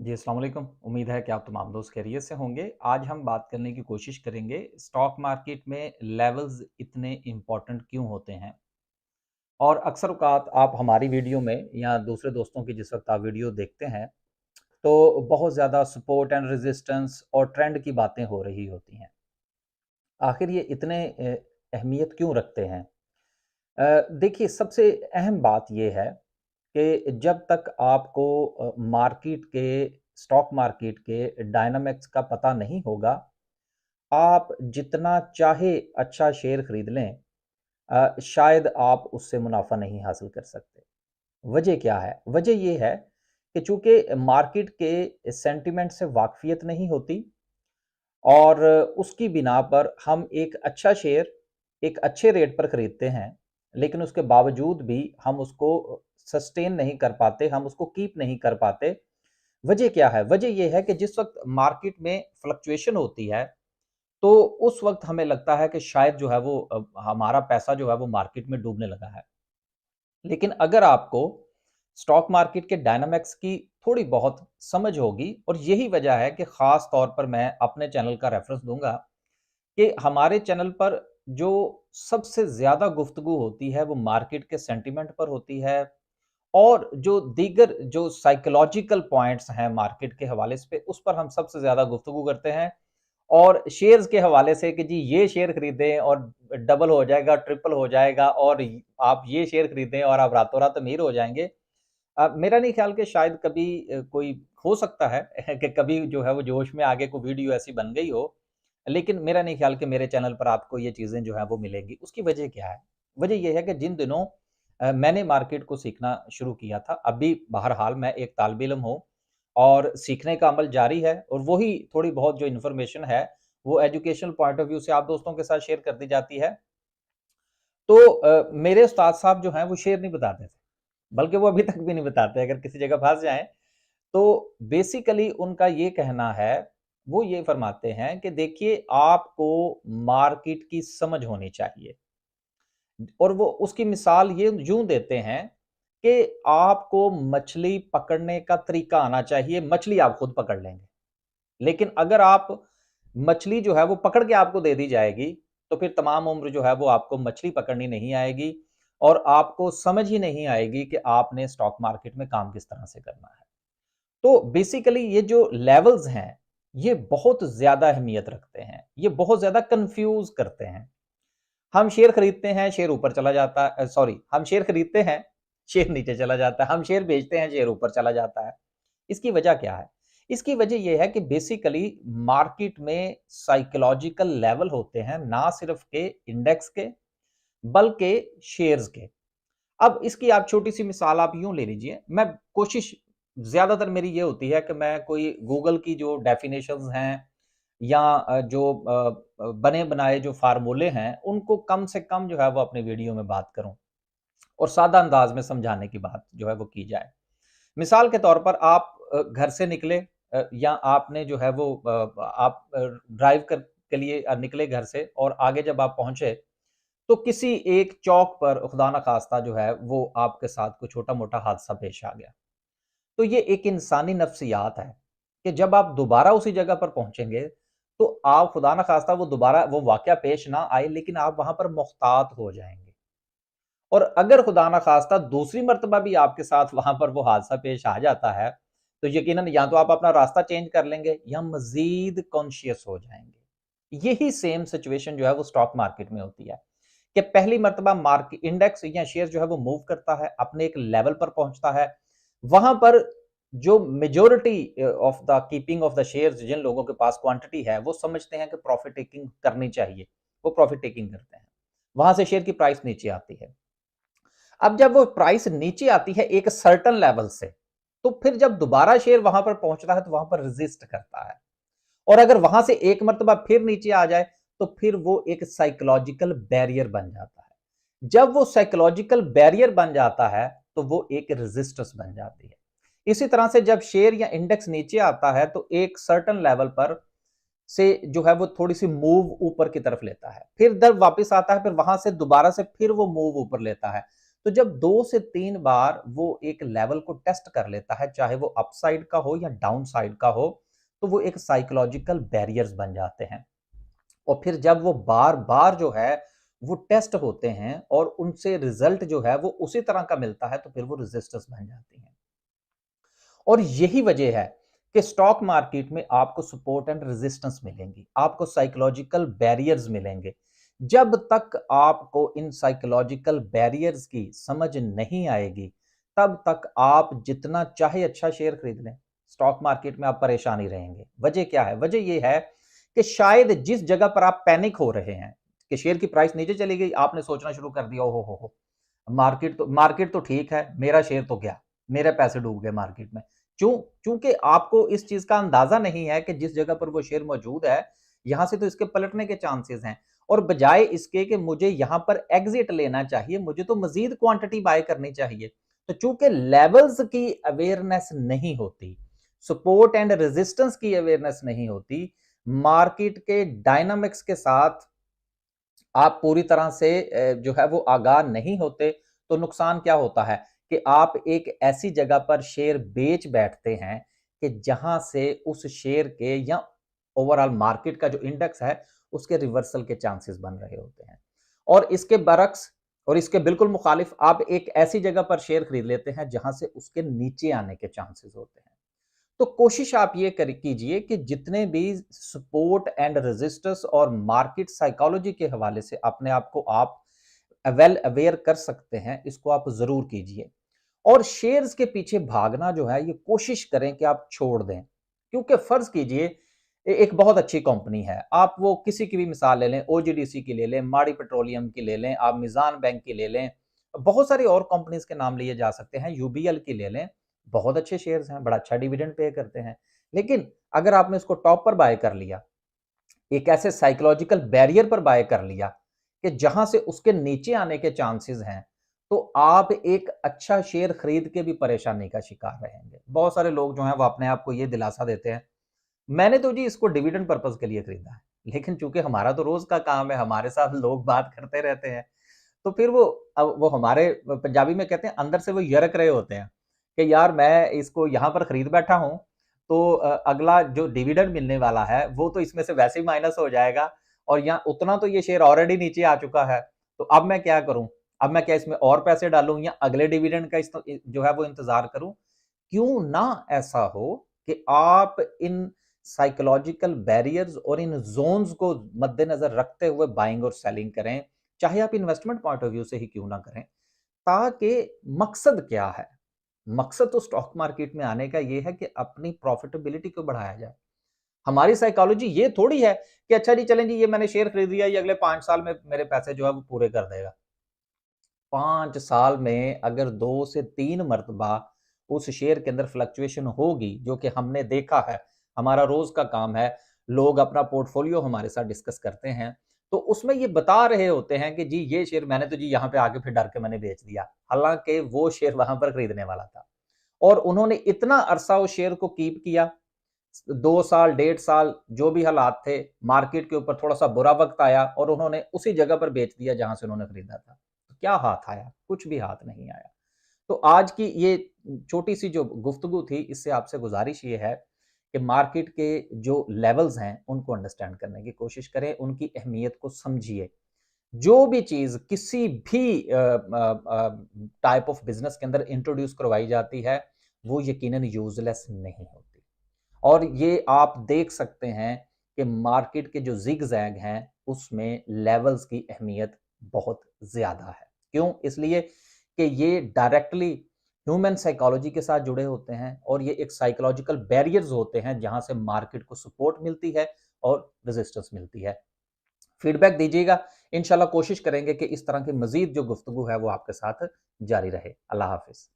जी, अस्सलाम वालेकुम। उम्मीद है कि आप तमाम दोस्त खैरियत से होंगे। आज हम बात करने की कोशिश करेंगे स्टॉक मार्केट में लेवल्स इतने इम्पोर्टेंट क्यों होते हैं? और अक्सर औक़ात आप हमारी वीडियो में या दूसरे दोस्तों की जिस वक़्त आप वीडियो देखते हैं, तो बहुत ज़्यादा सपोर्ट एंड रेजिस्टेंस और ट्रेंड की बातें हो रही होती हैं। आखिर ये इतने अहमियत क्यों रखते हैं? देखिए सबसे अहम बात ये है कि जब तक आपको मार्केट के स्टॉक मार्केट के डायनामिक्स का पता नहीं होगा, आप जितना चाहे अच्छा शेयर खरीद लें, शायद आप उससे मुनाफ़ा नहीं हासिल कर सकते। वजह क्या है? वजह ये है कि चूँकि मार्केट के सेंटिमेंट से वाक़फ़ियत नहीं होती और उसकी बिना पर हम एक अच्छा शेयर एक अच्छे रेट पर खरीदते हैं, लेकिन उसके बावजूद भी हम उसको सस्टेन नहीं कर पाते, हम उसको कीप नहीं कर पाते। वजह क्या है? वजह ये है कि जिस वक़्त मार्केट में फ्लक्चुएशन होती है, तो उस वक़्त हमें लगता है कि शायद जो है वो हमारा पैसा जो है वो मार्केट में डूबने लगा है। लेकिन अगर आपको स्टॉक मार्केट के डायनामिक्स की थोड़ी बहुत समझ होगी और यही वजह है कि ख़ास तौर पर मैं अपने चैनल का रेफ़रेंस दूँगा कि हमारे चैनल पर जो सबसे ज़्यादा गुफ्तगू होती है वो मार्केट के सेंटिमेंट पर होती है और जो दीगर जो साइकोलॉजिकल पॉइंट्स हैं मार्केट के हवाले से उस पर हम सबसे ज़्यादा गुफ्तगू करते हैं और शेयर्स के हवाले से कि जी ये शेयर खरीदें और डबल हो जाएगा, ट्रिपल हो जाएगा और आप ये शेयर खरीदें और आप रातों-रात अमीर हो जाएँगे। मेरा नहीं ख्याल कि शायद कभी कोई हो सकता है कि कभी जो है वो जोश में आके कोई वीडियो ऐसी बन गई हो, लेकिन मेरा नहीं ख्याल कि मेरे चैनल पर आपको ये चीज़ें जो हैं वो मिलेंगी। उसकी वजह क्या है? वजह ये है कि जिन दिनों मैंने मार्केट को सीखना शुरू किया था, अभी बहरहाल मैं एक तालिब-इल्म हूँ और सीखने का अमल जारी है और वही थोड़ी बहुत जो इन्फॉर्मेशन है, वो एजुकेशनल पॉइंट ऑफ व्यू से आप दोस्तों के साथ शेयर कर दी जाती है। तो मेरे उस्ताद साहब जो हैं वो शेयर नहीं बताते थे, बल्कि वो अभी तक भी नहीं बताते। अगर किसी जगह फँस जाएँ, तो बेसिकली उनका ये कहना है, वो ये फरमाते हैं कि देखिए आपको मार्केट की समझ होनी चाहिए। और वो उसकी मिसाल ये यूँ देते हैं कि आपको मछली पकड़ने का तरीका आना चाहिए, मछली आप खुद पकड़ लेंगे। लेकिन अगर आप मछली जो है वो पकड़ के आपको दे दी जाएगी, तो फिर तमाम उम्र जो है वो आपको मछली पकड़नी नहीं आएगी और आपको समझ ही नहीं आएगी कि आपने स्टॉक मार्केट में काम किस तरह से करना है। तो बेसिकली ये जो लेवल्स हैं, ये बहुत ज़्यादा अहमियत रखते हैं। ये बहुत ज़्यादा कन्फ्यूज़ करते हैं। हम शेयर खरीदते हैं, शेयर ऊपर चला जाता है सॉरी हम शेयर खरीदते हैं, शेयर नीचे चला जाता है। हम शेयर बेचते हैं, शेयर ऊपर चला जाता है। इसकी वजह क्या है? इसकी वजह ये है कि बेसिकली मार्केट में साइकोलॉजिकल लेवल होते हैं, ना सिर्फ के इंडेक्स के, बल्कि शेयर्स के। अब इसकी आप छोटी-सी मिसाल आप यूँ ले लीजिए, मैं कोशिश ज़्यादातर मेरी ये होती है कि मैं कोई गूगल की जो डेफिनेशंस हैं या जो बने-बनाए जो फ़ॉर्मूले हैं, उनको कम से कम जो है वो अपनी वीडियो में बात करूँ और सादा अंदाज़ में समझाने की बात जो है वो की जाए। मिसाल के तौर पर आप घर से निकले या आपने जो है वो आप ड्राइव कर के लिए निकले घर से और आगे जब आप पहुँचे, तो किसी एक चौक पर खुदा न ख़ास्ता जो है वो आपके साथ कोई छोटा-मोटा हादसा पेश आ गया। तो ये एक इंसानी नफ्सियात है कि जब आप दोबारा उसी जगह पर पहुँचेंगे, तो आप खुदा न ख़ास्ता वो दोबारा वो वाक़या पेश ना आए लेकिन आप वहाँ पर मुहतात हो जाएँगे। और अगर खुदा न ख़ास्ता दूसरी मर्तबा भी आपके साथ वहाँ पर वो हादसा पेश आ जाता है, तो यकीनन या तो आप अपना रास्ता चेंज कर लेंगे या मज़ीद कॉन्शियस हो जाएँगे। यही सेम सिचुएशन जो है वो स्टॉक मार्केट में होती है कि पहली मर्तबा इंडेक्स या शेयर जो है वो मूव करता है, अपने एक लेवल पर पहुँचता है। वहाँ पर जो majority of the keeping of the shares जिन लोगों के पास क्वांटिटी है, वो समझते हैं कि प्रॉफिट टेकिंग करनी चाहिए, वो प्रॉफिट टेकिंग करते हैं। वहाँ से शेयर की प्राइस नीचे आती है। अब जब वो प्राइस नीचे आती है एक सर्टेन लेवल से, तो फिर जब दोबारा शेयर वहां पर पहुंचता है तो वहां पर रेजिस्ट करता है और अगर वहां से एक मर्तबा फिर नीचे आ जाए तो फिर वो एक साइकोलॉजिकल बैरियर बन जाता है। जब वो साइकोलॉजिकल बैरियर बन जाता है तो वो एक रेजिस्टेंस बन जाती है। इसी तरह से जब शेयर या इंडेक्स नीचे आता है तो एक सर्टेन लेवल पर से जो है वो थोड़ी-सी मूव ऊपर की तरफ लेता है। फिर जब वापस आता है, फिर वहाँ से दोबारा से फिर वो मूव ऊपर लेता है। तो जब 2 से 3 बार वो एक लेवल को टेस्ट कर लेता है, चाहे वो अपसाइड का हो या डाउन साइड का हो, तो वो एक साइकोलॉजिकल बैरियर्स बन जाते हैं। और फिर जब वो बार-बार जो है वो टेस्ट होते हैं और उनसे रिजल्ट जो है वो उसी तरह का मिलता है, तो फिर वो रेजिस्टेंस बन जाती हैं। और यही वजह है कि स्टॉक मार्केट में आपको सपोर्ट एंड रेजिस्टेंस मिलेंगी, आपको साइकोलॉजिकल बैरियर्स मिलेंगे। जब तक आपको इन साइकोलॉजिकल बैरियर्स की समझ नहीं आएगी, तब तक आप जितना चाहे अच्छा शेयर खरीद लें, स्टॉक मार्केट में आप परेशान ही रहेंगे। वजह क्या है? वजह यह है कि शायद जिस जगह पर आप पैनिक हो रहे हैं कि शेयर की प्राइस नीचे चली गई, आपने सोचना शुरू कर दिया, ओहो हो, मार्केट तो ठीक है, मेरा शेयर तो गया, मेरे पैसे डूब गए मार्केट में। चूंकि आपको इस चीज का अंदाजा नहीं है कि जिस जगह पर वो शेयर मौजूद है, यहां से तो इसके पलटने के चांसेस हैं, और बजाय इसके कि मुझे यहां पर एग्जिट लेना चाहिए, मुझे तो मजीद क्वांटिटी बाय करनी चाहिए। तो चूंकि लेवल्स की अवेयरनेस नहीं होती, सपोर्ट एंड रेजिस्टेंस की अवेयरनेस नहीं होती, मार्केट के डायनामिक्स के साथ आप पूरी तरह से जो है वो आगाह नहीं होते, तो नुकसान क्या होता है कि आप एक ऐसी जगह पर शेयर बेच बैठते हैं कि जहां से उस शेयर के या ओवरऑल मार्केट का जो इंडेक्स है उसके रिवर्सल के चांसेस बन रहे होते हैं। और इसके बरक्स और इसके बिल्कुल मुखालिफ आप एक ऐसी जगह पर शेयर खरीद लेते हैं जहां से उसके नीचे आने के चांसेस होते हैं। तो कोशिश आप ये कर कीजिए कि जितने भी सपोर्ट एंड रेजिस्टेंस और मार्केट साइकोलॉजी के हवाले से अपने आप को आप वेल अवेयर कर सकते हैं, इसको आप जरूर कीजिए। और शेयर्स के पीछे भागना जो है ये कोशिश करें कि आप छोड़ दें, क्योंकि फर्ज कीजिए एक बहुत अच्छी कंपनी है, आप वो किसी की भी मिसाल ले लें, ओजीडीसी की ले लें, माड़ी पेट्रोलियम की ले लें, आप मिजान बैंक की ले लें, बहुत सारी और कंपनीज के नाम लिए जा सकते हैं, यूबीएल की ले लें, बहुत अच्छे शेयर्स हैं, बड़ा अच्छा डिविडेंड पे करते हैं। लेकिन अगर आपने इसको टॉप पर बाय कर लिया, एक ऐसे साइकोलॉजिकल बैरियर पर बाय कर लिया कि जहां से उसके नीचे आने के चांसेस हैं, तो आप एक अच्छा शेयर खरीद के भी परेशानी का शिकार रहेंगे। बहुत सारे लोग जो हैं वो अपने आप को ये दिलासा देते हैं, मैंने तो जी इसको डिविडेंड पर्पस के लिए खरीदा है, लेकिन चूंकि हमारा तो रोज का काम है, हमारे साथ लोग बात करते रहते हैं, तो फिर वो हमारे पंजाबी में कहते हैं अंदर से वो यरक रहे होते हैं कि यार मैं इसको यहाँ पर खरीद बैठा हूँ, तो अगला जो डिविडेंड मिलने वाला है वो तो इसमें से वैसे ही माइनस हो जाएगा, और यहाँ उतना तो ये शेयर ऑलरेडी नीचे आ चुका है, तो अब मैं क्या करूं? अब मैं क्या इसमें और पैसे डालूं या अगले डिविडेंड का जो है वो इंतजार करूं? क्यों ना ऐसा हो कि आप इन साइकोलॉजिकल बैरियर्स और इन जोन्स को मद्देनजर रखते हुए बाइंग और सेलिंग करें, चाहे आप इन्वेस्टमेंट पॉइंट ऑफ व्यू से ही क्यों ना करें। ताकि मकसद क्या है? मकसद तो स्टॉक मार्केट में आने का ये है कि अपनी प्रॉफिटेबिलिटी को बढ़ाया जाए। हमारी साइकोलॉजी ये थोड़ी है कि अच्छा जी चलें जी, ये मैंने शेयर खरीद लिया, ये अगले 5 साल में मेरे पैसे जो है वो पूरे कर देगा। 5 साल में अगर 2 से 3 मर्तबा उस शेयर के अंदर फ्लक्चुएशन होगी, जो कि हमने देखा है, हमारा रोज का काम है, लोग अपना पोर्टफोलियो हमारे साथ डिस्कस करते हैं, तो उसमें ये बता रहे होते हैं कि जी ये शेयर मैंने तो जी यहाँ पे आके फिर डर के मैंने बेच दिया, हालांकि वो शेयर वहां पर खरीदने वाला था, और उन्होंने इतना अरसा उस शेयर को कीप किया, 2 साल 1.5 साल जो भी हालात थे, मार्केट के ऊपर थोड़ा सा बुरा वक्त आया और उन्होंने उसी जगह पर बेच दिया जहां से उन्होंने खरीदा था। तो क्या हाथ आया? कुछ भी हाथ नहीं आया। तो आज की ये छोटी सी जो गुफ्तगू थी, इससे आपसे गुजारिश ये है कि मार्केट के जो लेवल्स हैं उनको अंडरस्टैंड करने की कोशिश करें, उनकी अहमियत को समझिए। जो भी चीज किसी भी टाइप ऑफ बिजनेस के अंदर इंट्रोड्यूस करवाई जाती है, वो यकीनन यूजलेस नहीं होती। और ये आप देख सकते हैं कि मार्केट के जो जिग जैग हैं उसमें लेवल्स की अहमियत बहुत ज्यादा है। क्यों? इसलिए कि ये डायरेक्टली ह्यूमन साइकोलॉजी के साथ जुड़े होते हैं, और ये एक साइकोलॉजिकल बैरियर्स होते हैं जहां से मार्केट को सपोर्ट मिलती है और रेजिस्टेंस मिलती है। फीडबैक दीजिएगा, इंशाल्लाह कोशिश करेंगे कि इस तरह की मजीद जो गुफ्तगू है वो आपके साथ जारी रहे। अल्लाह हाफिज।